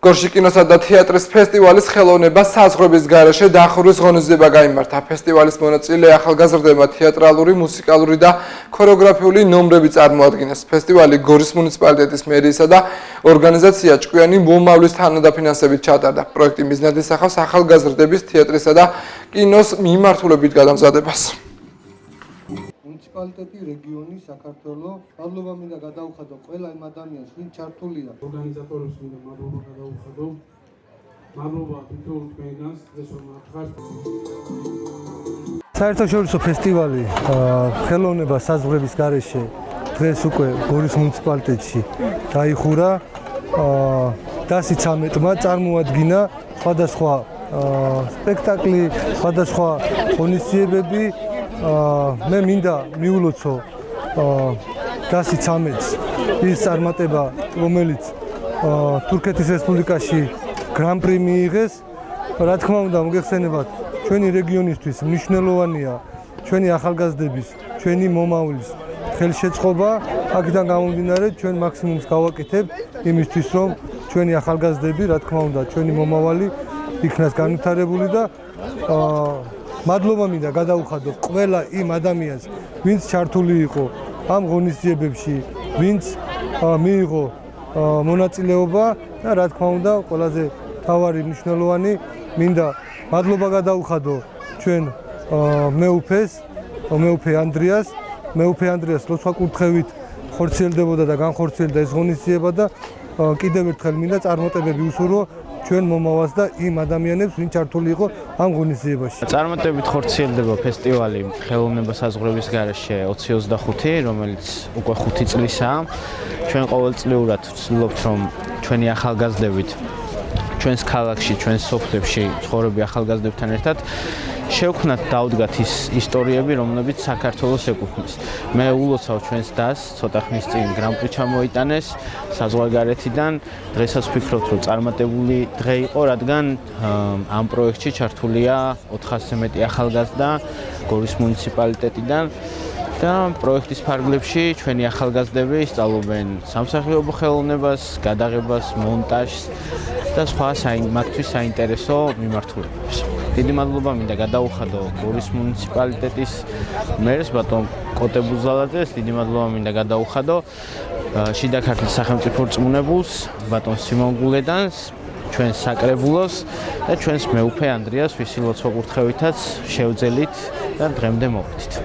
გორში კინოსა და თეატრის ფესტივალის ხელოვნება საზღვრების გარეშე დახურვის ღონისძიება გაიმართა. ფესტივალის მონაწილე ახალგაზრდებმა თეატრალური, მუსიკალური და ქორეოგრაფიული ნომრები წარმოადგინეს. ფესტივალი გორის მუნიციპალიტეტის მერიისა და ორგანიზაცია ჭკვიანი მომავლის თანადაფინანსებით ჩატარდა. პროექტი მიზნად ისახავს ახალგაზრდების თეატრისა და კინოს მიმართულებით გადამზადებას. მუნიციპალიტეტი, რეგიონი, საქართველოს მადლობა მინდა გადაუხადო ყველა იმ ადამიანს, ვინც ჩართულია. ორგანიზატორებს მინდა მადლობა გადაუხადო. მადლობა თითოეულ თქვენგანს, ეს რომ ახართ. საერთაშორისო ფესტივალი ხელოვნება საზღვრების გარეშე დღეს უკვე გორის მუნიციპალიტეტში დაიხურა. 113-მა წარმოადგინა სხვადასხვა სპექტაკლი, სხვადასხვა ღონისძიებები. მე მინდა მიულოცო 113-ს ის წარმატება, რომელიც თურქეთის რესპუბლიკაში გრან-პრი მიიღეს. რა თქმა უნდა, მოგეხსენებათ, ჩვენი რეგიონისთვის მნიშვნელოვანია ჩვენი ახალგაზრდების, ჩვენი მომავლის ხელშეწყობა. აქედან გამომდინარე, ჩვენ მაქსიმუმს გავაკეთებთ იმისთვის, რომ ჩვენი ახალგაზრდები, რა თქმა უნდა, ჩვენი მომავალი იქნას განვითარებული და მადლობა მინდა გადაუხადო ყველა იმ ადამიანს, ვინც ჩართული იყო ამ ღონისძიებებში, ვინც მიიღო მონაწილეობა და რა თქმა უნდა, ყველაზე მთავარი მნიშვნელოვანი მინდა მადლობა გადაუხადო ჩვენ მეუფე ანდრიას. მეუფე ანდრიას ლოცვა კურთხევით ხორციელდებოდა და განხორციელდა ეს ღონისძიება და კიდევ ერთხელ მინდა წარმატებები უსურვო ჩვენ მომავალს და იმ ადამიანებს, ვინც ჩართული იყო ამ ღონისძიებაში. წარმატებით ხორციელდება ფესტივალი ხელოვნება საზღვრების გარეშე 2025, რომელიც უკვე 5 წლისაა. ჩვენ ყოველწლიურად ვცდილობთ, რომ ჩვენი ახალგაზრდებით ჩვენს ქალაქში, ჩვენს სოფლებში ცხოვრები ახალგაზრდებთან ერთად შევქმნათ, დავდგათ ის ისტორიები, რომლებიც საქართველოს ეკუთვნის. მე ულოცავ ჩვენს დას, ცოტა ხნის წინ გრან-პრი ჩამოიტანეს საზღვარგარეთიდან. დღესაც ვფიქრობთ, რომ წარმატებული დღე იყო, რადგან ამ პროექტში ჩართულია 400-ზე მეტი ახალგაზრდა გორის მუნიციპალიტეტიდან. და პროექტის ფარგლებში ჩვენი ახალგაზრდები სწავლობენ სამსახიობო ხელოვნებას, გადაღებას, მონტაჟს და სხვა მათთვის საინტერესო მიმართულებებს. დიდი მადლობა მინდა გადაუხადო გორის მუნიციპალიტეტის მერს ბატონ კოტე ბუზალაძეს, დიდი მადლობა მინდა გადაუხადო შიდა ქართლის სახელმწიფო რწმუნებულს, ბატონ სიმონ გულედანს, ჩვენს საკრებულოს და ჩვენს მეუფე ანდრიას, ვისი ლოცვა კურთხევითაც შევძელით და დღემდე მოვედით.